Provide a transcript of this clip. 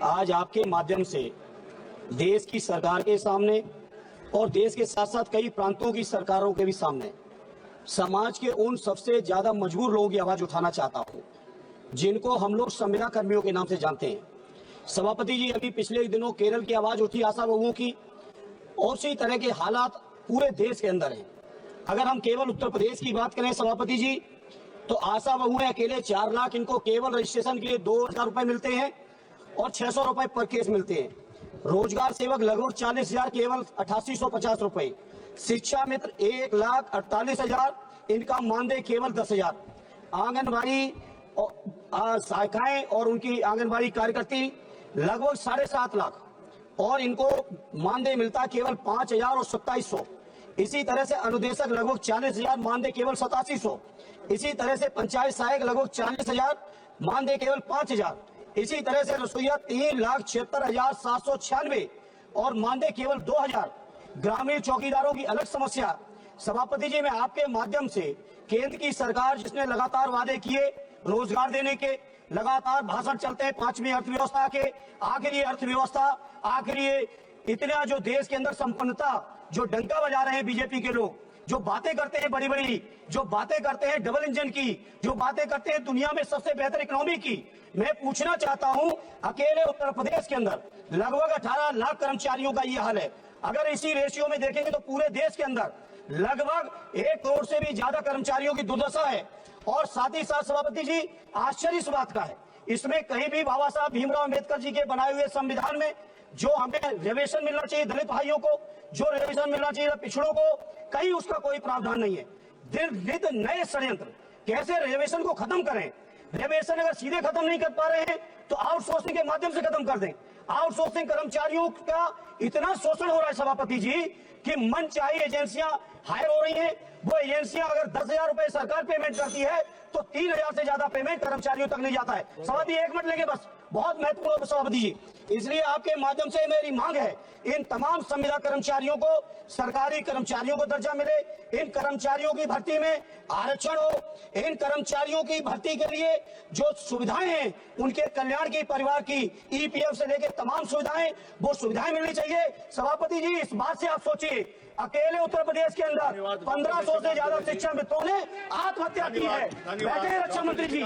आज आपके माध्यम से देश की सरकार के सामने और देश के साथ साथ कई प्रांतों की सरकारों के भी सामने समाज के उन सबसे ज्यादा मजबूर लोगों की आवाज उठाना चाहता हूं, जिनको हम लोग संविदा कर्मियों के नाम से जानते हैं। सभापति जी, अभी पिछले दिनों केरल की आवाज उठी आशा बहुओं की, और उसी तरह के हालात पूरे देश के अंदर हैं। अगर हम केवल उत्तर प्रदेश की बात करें सभापति जी, तो आशा बहुएं अकेले 4 लाख, इनको केवल रजिस्ट्रेशन के लिए 2000 रुपए मिलते हैं और 600 रुपए पर केस मिलते हैं। रोजगार सेवक लगभग 40,000, केवल 8850 रुपए। शिक्षा मित्र 1,48,000, इनका मानदेय केवल 10,000। आंगनबाड़ी शाखाएं और उनकी आंगनबाड़ी कार्यकर्ती लगभग 7.5 लाख, और इनको मानदेय मिलता केवल 5,000 और 2700। इसी तरह से अनुदेशक लगभग 40,000, मानदेय केवल 8700। इसी तरह से पंचायत सहायक लगभग 40,000, मानदेय केवल 5,000। इसी तरह से रसोईया 3,76,796 और मानदेय केवल 2,000। ग्रामीण चौकीदारों की अलग समस्या। सभापति जी, मैं आपके माध्यम से केंद्र की सरकार जिसने लगातार वादे किए रोजगार देने के, लगातार भाषण चलते हैं 5वीं अर्थव्यवस्था के, आखिर ये अर्थव्यवस्था, आखिर ये इतना जो देश के अंदर संपन्नता जो डंका बजा रहे हैं बीजेपी के लोग, जो बातें करते हैं बड़ी बड़ी, जो बातें करते हैं डबल इंजन की, जो बातें करते हैं दुनिया में सबसे बेहतर इकोनॉमी की, मैं पूछना चाहता हूं, अकेले उत्तर प्रदेश के अंदर लगभग 18 लाख कर्मचारियों का ये हाल है। अगर इसी रेशियो में देखेंगे तो पूरे देश के अंदर लगभग 1 करोड़ से भी ज्यादा कर्मचारियों की दुर्दशा है। और साथ ही साथ सभापति जी, आश्चर्य इस बात का है, इसमें कहीं भी बाबा साहब भीमराव अम्बेडकर जी के बनाए हुए संविधान में जो हमें रिजर्वेशन मिलना चाहिए दलित भाइयों को, जो रिजर्वेशन मिलना चाहिए पिछड़ों को, कहीं उसका कोई प्रावधान नहीं है। दिन नए षड्यंत्र, कैसे रिजर्वेशन को खत्म करें। रिजर्वेशन अगर सीधे खत्म नहीं कर पा रहे हैं तो आउटसोर्सिंग के माध्यम से खत्म कर दें। आउटसोर्सिंग कर्मचारियों का इतना शोषण हो रहा है सभापति जी कि मन चाहे एजेंसियां हायर हो रही हैं। वो एजेंसियां अगर 10,000 रुपए सरकार पेमेंट करती है तो 3,000 से ज्यादा पेमेंट कर्मचारियों तक नहीं जाता है। सभापति 1 मिनट लेंगे बस, बहुत महत्वपूर्ण सभापति जी। इसलिए आपके माध्यम से मेरी मांग है, इन तमाम संविदा कर्मचारियों को सरकारी कर्मचारियों को दर्जा मिले, इन कर्मचारियों की भर्ती में आरक्षण हो, इन कर्मचारियों की भर्ती के लिए जो सुविधाएं हैं उनके कल्याण की, परिवार की, ईपीएफ से लेकर तमाम सुविधाएं, वो सुविधाएं मिलनी चाहिए। सभापति जी, इस बात से आप सोचिए, अकेले उत्तर प्रदेश के अंदर 1500 से ज्यादा शिक्षा मित्रों ने आत्महत्या की है। बैठे रक्षा मंत्री जी।